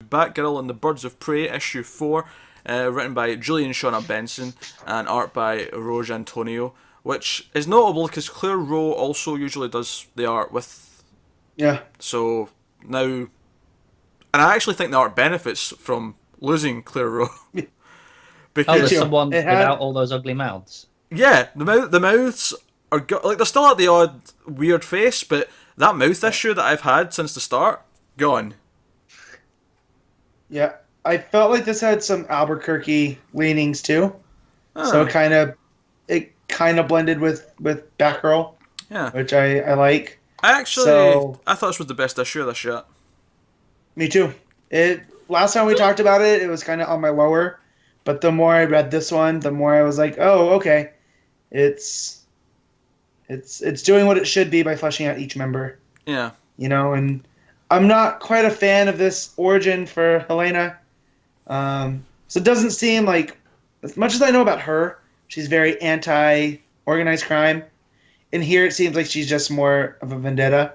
Batgirl and the Birds of Prey, issue 4, written by Julian Shauna Benson and art by Roge Antonio, which is notable because Claire Rowe also usually does the art with. Yeah. So now, and I actually think the art benefits from losing Claire Rowe Oh, Me because there's too. someone It without had all those ugly mouths. yeah, the mouths are like they're still at the odd weird face, but that mouth issue that I've had since the start gone. yeah. I felt like this had some Albuquerque leanings too. So Ah, it kind of blended with Batgirl, yeah. which I like. I So thought this was the best issue of this yet. me too. It last time we talked about it, it was kind of on my lower, but the more I read this one, the more I was like, oh, okay, it's it's doing what it should be by fleshing out each member, Yeah. and I'm not quite a fan of this origin for Helena. So it doesn't seem like, as much as I know about her, she's very anti organized crime. In here, it seems like she's just more of a vendetta.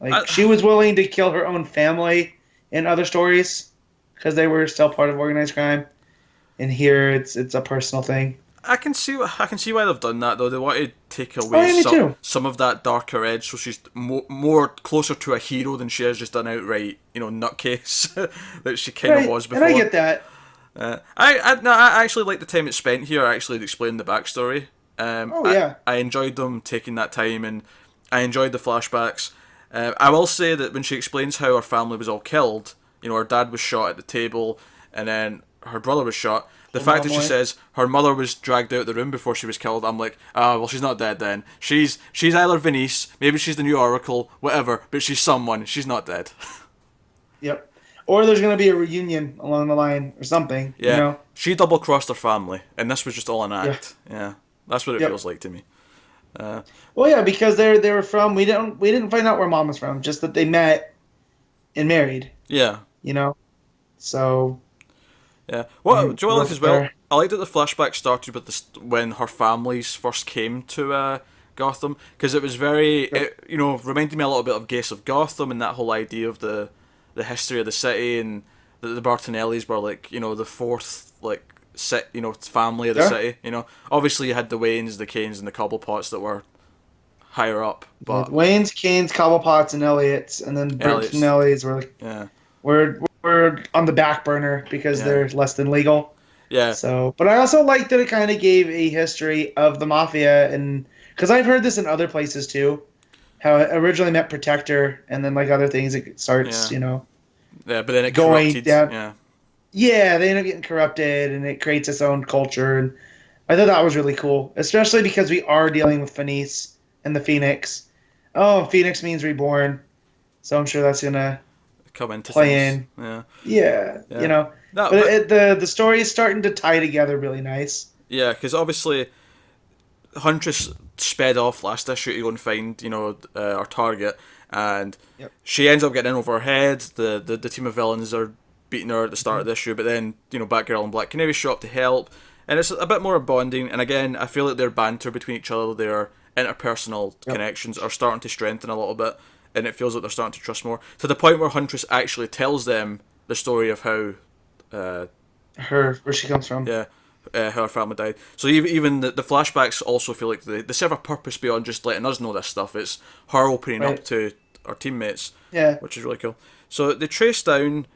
Like she I, was willing to kill her own family in other stories because they were still part of organized crime. In here, it's a personal thing. I can see why they've done that though. They want to take Oh away yeah, me too. some of that darker edge, so she's more closer to a hero than she is just an outright nutcase that she kind of Right, was and I before. get that. No, I actually like the time it spent here. Actually, explaining the backstory. Oh yeah, I enjoyed them taking that time, and I enjoyed the flashbacks. I will say that when she explains how her family was all killed, her dad was shot at the table, and then her brother was shot. The Killed fact that she Monomoy. says her mother was dragged out of the room before she was killed, I'm like, well, she's not dead then. She's either Venice, maybe she's the new Oracle, whatever, but she's someone. She's not dead. Yep. Or there's gonna be a reunion along the line or something. Yeah, she double crossed her family, and this was just all an Yeah. act. Yeah, that's what it Yep. feels like to me. Uh, Well, yeah, because they were from, we didn't find out where mom was from, just that they met and married. yeah. You know, so Yeah. Well, do you know what I like we're as well? there. I like that the flashback started with this when her families first came to Gotham, because it was Yep. reminded me a little bit of Gates of Gotham and that whole idea of the history of the city, and that the Bartonellis were like the fourth like family of the Yeah. city. Obviously you had the Waynes, the Kanes, and the Cobblepots that were higher up, Yeah, but Wayne's, Kane's, Cobblepots, and Elliott's, and then Elliot's, Bertinelli's were like yeah, we're on the back burner because yeah, they're less than legal. yeah, So, but I also like that it kind of gave a history of the mafia, and because I've heard this in other places too, how it originally meant protector, and then like other things, it starts, yeah, yeah. But then it going corrupted. down. Yeah, Yeah, they end up getting corrupted, and it creates its own culture. And I thought that was really cool, especially because we are dealing with Phoenix and the Phoenix. Oh, Phoenix means reborn, so I'm sure that's gonna come into play things. in. Yeah, Yeah, yeah. No, but but the story is starting to tie together really nice. yeah, because obviously Huntress sped off last issue to go and find, our target, and Yep. she ends up getting in over her head. The team of villains are beating her at the start of the issue, but then, Batgirl and Black Canary show up to help, and it's a bit more bonding, and again, I feel like their banter between each other, their interpersonal Yep. connections are starting to strengthen a little bit, and it feels like they're starting to trust more, to the point where Huntress actually tells them the story of how, Where she comes from. yeah, how her family died. So even the flashbacks also feel like they serve a purpose beyond just letting us know this stuff. It's her opening up Right. to our teammates, Yeah. which is really cool. So they trace down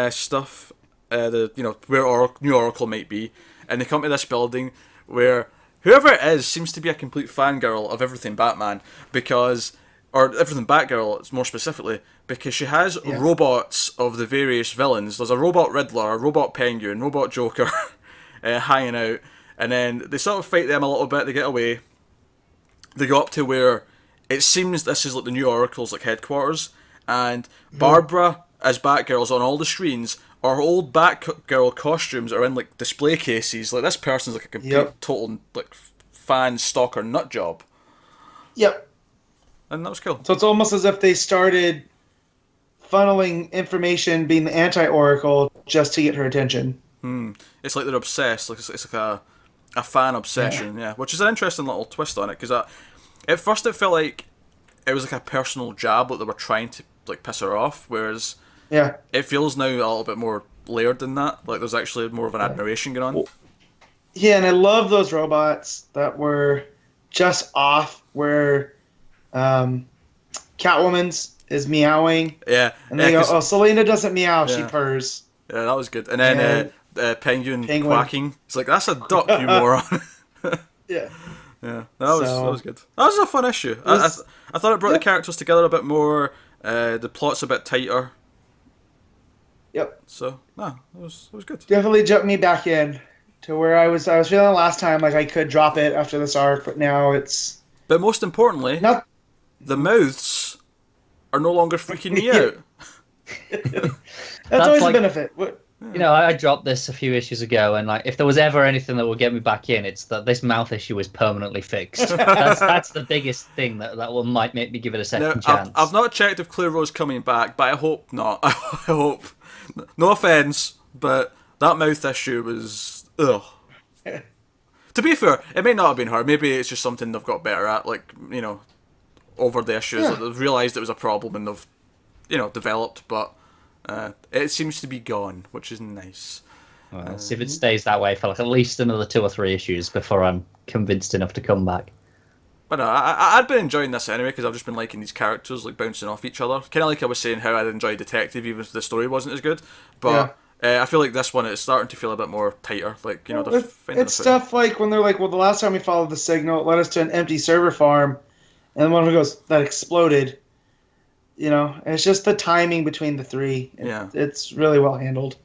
stuff, where New Oracle might be, and they come to this building where whoever it is seems to be a complete fangirl of everything Batman, or everything Batgirl, it's more specifically, because she has Yeah. robots of the various villains. There's a robot Riddler, a robot Penguin, robot Joker, hanging out, and then they sort of fight them a little bit. They get away. They go up to where it seems this is like the New Oracle's like headquarters, and Barbara as Batgirl's on all the screens. Our old Batgirl costumes are in like display cases. Like this person's like a complete Yep. total like fan stalker nut job, Yep. and that was cool. So it's almost as if they started funneling information, being the anti-Oracle, just to get her attention. It's like they're obsessed. Like it's like a fan obsession, yeah. Which is an interesting little twist on it, because at first it felt like it was like a personal jab, like they were trying to like piss her off. Whereas Yeah. It feels now a little bit more layered than that. Like there's actually more of an admiration going on. Well, yeah, and I love those robots that were just off where Catwoman's is meowing. Yeah. And they go, oh, Selena doesn't meow, she Yeah. purs. Yeah, that was good. And then Penguin quacking. It's like, that's a duck, you moron. Yeah. Yeah, that was good. That was a fun issue. I thought it brought the characters together a bit more. The plot's a bit tighter. Yep. So, no, it was good. Definitely jumped me back in to where I was feeling last time like I could drop it after this arc, but now it's... But most importantly, the mouths are no longer freaking me out. That's always a benefit. You know, I dropped this a few issues ago, and like, if there was ever anything that would get me back in, it's that this mouth issue is permanently fixed. That's the might thing that might make me give it a second chance. I've not checked if Claire's coming back, but I hope not. I hope. No offense, but that mouth issue was ugh. To be fair, it may not have been her. Maybe it's just something they've got better at, like, you know, over the issues. Yeah. Like, they've realised it was a problem and they've, you know, developed, but it seems to be gone, which is nice. Well, see if it stays that way for like at least another 2 or 3 issues before I'm convinced enough to come back. But no, I'd been enjoying this anyway because I've just been liking these characters like bouncing off each other. Kind of like I was saying how I'd enjoy Detective even if the story wasn't as good. But I feel like this one is starting to feel a bit more tighter. Like, you know, they're finding it's stuff like when they're like, well, the last time we followed the signal, it led us to an empty server farm, and one who goes, that exploded. You know, it's just the timing between the three. It's really well handled.